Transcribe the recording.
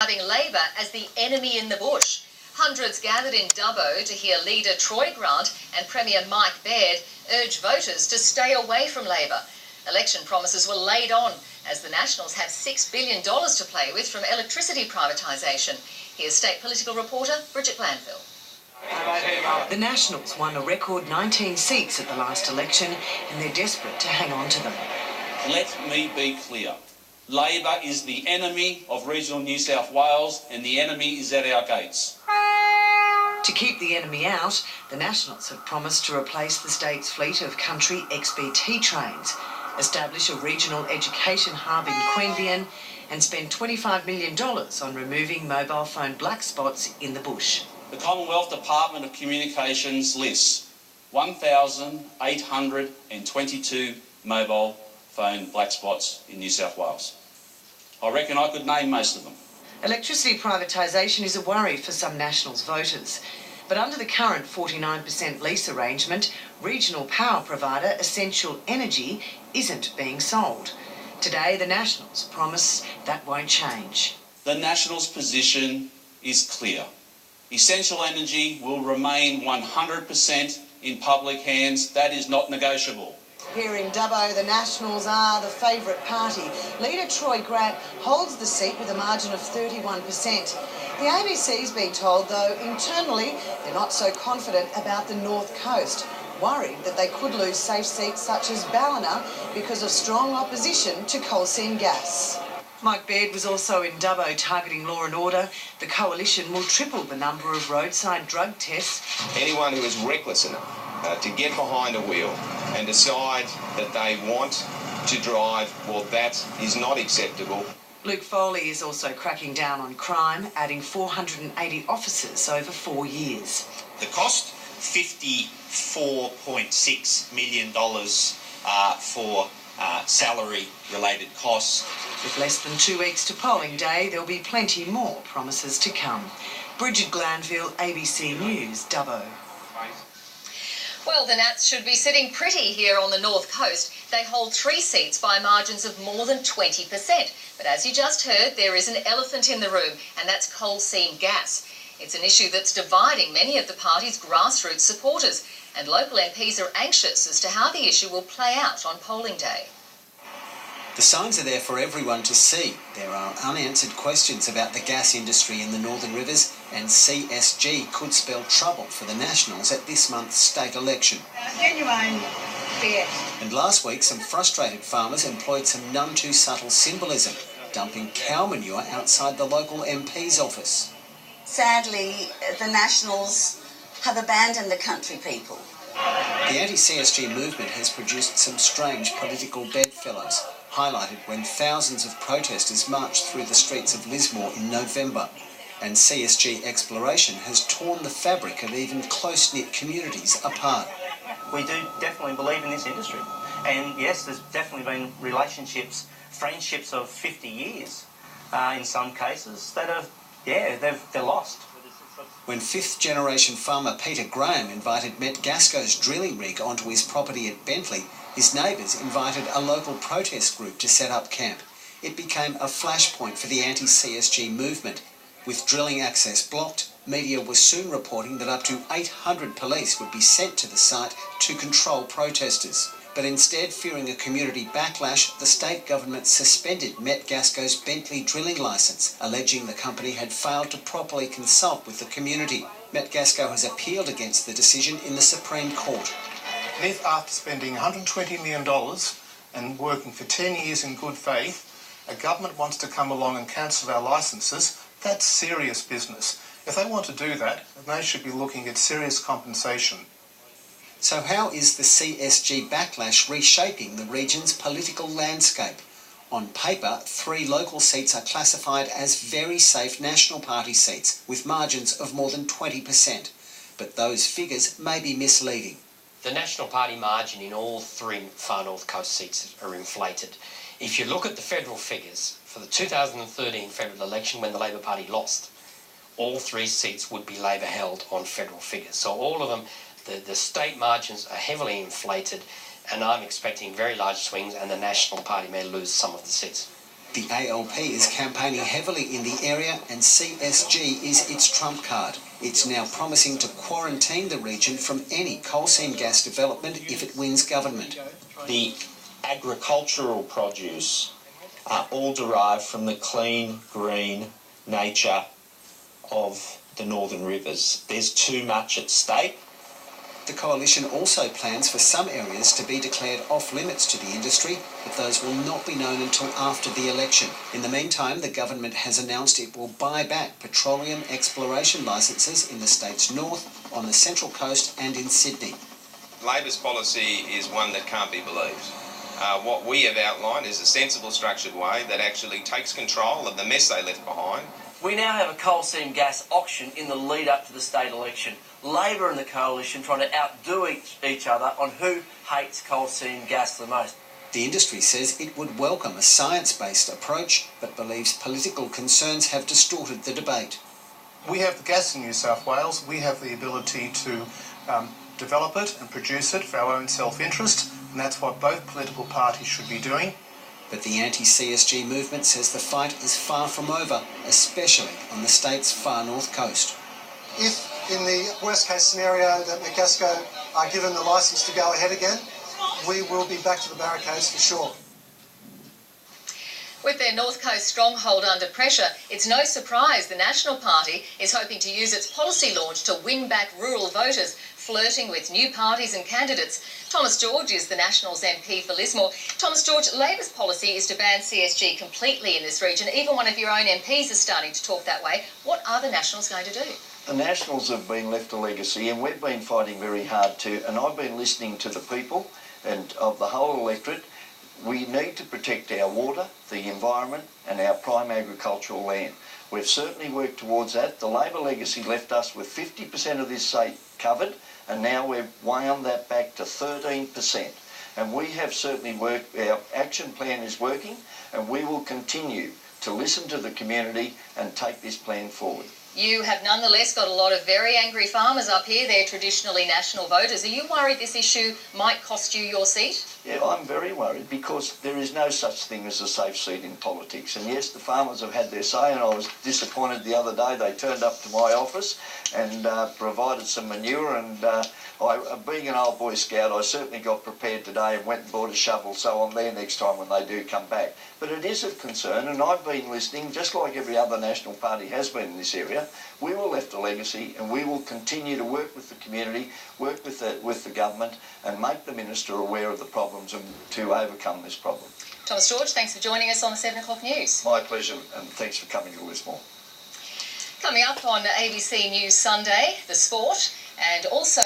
Describing Labor as the enemy in the bush. Hundreds gathered in Dubbo to hear leader Troy Grant and Premier Mike Baird urge voters to stay away from Labor. Election promises were laid on as the Nationals have $6 billion to play with from electricity privatisation. Here's state political reporter Bridget Glanville. The Nationals won a record 19 seats at the last election and they're desperate to hang on to them. Let me be clear. Labor is the enemy of regional New South Wales and the enemy is at our gates. To keep the enemy out, the Nationals have promised to replace the state's fleet of country XBT trains, establish a regional education hub in Queanbeyan and spend $25 million on removing mobile phone black spots in the bush. The Commonwealth Department of Communications lists 1,822 mobile phone black spots in New South Wales. I reckon I could name most of them. Electricity privatisation is a worry for some Nationals voters. But under the current 49% lease arrangement, regional power provider Essential Energy isn't being sold. Today, the Nationals promise that won't change. The Nationals' position is clear. Essential Energy will remain 100% in public hands. That is not negotiable. Here in Dubbo, the Nationals are the favourite party. Leader Troy Grant holds the seat with a margin of 31%. The ABC's been told, though, internally they're not so confident about the North Coast, worried that they could lose safe seats such as Ballina because of strong opposition to coal seam gas. Mike Baird was also in Dubbo targeting law and order. The coalition will triple the number of roadside drug tests. Anyone who is reckless enough to get behind a wheel and decide that they want to drive, well, that is not acceptable. Luke Foley is also cracking down on crime, adding 480 officers over 4 years. The cost, $54.6 million for salary-related costs. With less than 2 weeks to polling day, there'll be plenty more promises to come. Bridget Glanville, ABC News, Dubbo. Well, the Nats should be sitting pretty here on the North Coast. They hold 3 seats by margins of more than 20%. But as you just heard, there is an elephant in the room, and that's coal seam gas. It's an issue that's dividing many of the party's grassroots supporters, and local MPs are anxious as to how the issue will play out on polling day. The signs are there for everyone to see. There are unanswered questions about the gas industry in the Northern Rivers, and CSG could spell trouble for the Nationals at this month's state election. Genuine fear. And last week, some frustrated farmers employed some none too subtle symbolism, dumping cow manure outside the local MP's office. Sadly, the Nationals have abandoned the country people. The anti-CSG movement has produced some strange political bedfellows, highlighted when thousands of protesters marched through the streets of Lismore in November. And CSG exploration has torn the fabric of even close-knit communities apart. We do definitely believe in this industry. And yes, there's definitely been relationships, friendships of 50 years in some cases that are, they're lost. When fifth-generation farmer Peter Graham invited Metgasco's drilling rig onto his property at Bentley, his neighbours invited a local protest group to set up camp. It became a flashpoint for the anti-CSG movement. With drilling access blocked, media was soon reporting that up to 800 police would be sent to the site to control protesters. But instead, fearing a community backlash, the state government suspended Metgasco's Bentley drilling licence, alleging the company had failed to properly consult with the community. Metgasco has appealed against the decision in the Supreme Court. If after spending $120 million and working for 10 years in good faith, a government wants to come along and cancel our licences, that's serious business. If they want to do that, then they should be looking at serious compensation. So how is the CSG backlash reshaping the region's political landscape? On paper, 3 local seats are classified as very safe National Party seats, with margins of more than 20%. But those figures may be misleading. The National Party margin in all 3 far North Coast seats are inflated. If you look at the federal figures, for the 2013 federal election when the Labor Party lost, all 3 seats would be Labor held on federal figures. So all of them, the state margins are heavily inflated, and I'm expecting very large swings, and the National Party may lose some of the seats. The ALP is campaigning heavily in the area and CSG is its trump card. It's now promising to quarantine the region from any coal seam gas development if it wins government. The agricultural produce are all derived from the clean, green nature of the northern rivers. There's too much at stake. The coalition also plans for some areas to be declared off-limits to the industry, but those will not be known until after the election. In the meantime, the government has announced it will buy back petroleum exploration licences in the state's north, on the Central Coast and in Sydney. Labor's policy is one that can't be believed. What we have outlined is a sensible, structured way that actually takes control of the mess they left behind. We now have a coal seam gas auction in the lead up to the state election. Labor and the coalition trying to outdo each other on who hates coal seam gas the most. The industry says it would welcome a science-based approach, but believes political concerns have distorted the debate. We have the gas in New South Wales. We have the ability to develop it and produce it for our own self-interest, and that's what both political parties should be doing. But the anti-CSG movement says the fight is far from over, especially on the state's far north coast. If, in the worst-case scenario, that Mackenzie are given the licence to go ahead again, we will be back to the barricades for sure. With their North Coast stronghold under pressure, it's no surprise the National Party is hoping to use its policy launch to win back rural voters, flirting with new parties and candidates. Thomas George is the Nationals MP for Lismore. Thomas George, Labor's policy is to ban CSG completely in this region. Even one of your own MPs is starting to talk that way. What are the Nationals going to do? The Nationals have been left a legacy, and we've been fighting very hard too, and I've been listening to the people and of the whole electorate. We need to protect our water, the environment and our prime agricultural land. We've certainly worked towards that. The Labor legacy left us with 50% of this state covered, and now we've wound that back to 13%. And we have certainly worked, our action plan is working, and we will continue to listen to the community and take this plan forward. You have nonetheless got a lot of very angry farmers up here. They're traditionally National voters. Are you worried this issue might cost you your seat? Yeah, I'm very worried because there is no such thing as a safe seat in politics. And yes, the farmers have had their say, and I was disappointed the other day. They turned up to my office and provided some manure, and being an old Boy Scout, I certainly got prepared today and went and bought a shovel, so I'm there next time when they do come back. But it is of concern, and I've been listening, just like every other National Party has been in this area. We will left a legacy, and we will continue to work with the community, work with the government, and make the Minister aware of the problems and to overcome this problem. Thomas George, thanks for joining us on the 7 o'clock news. My pleasure, and thanks for coming to Lismore. Coming up on ABC News Sunday, the sport, and also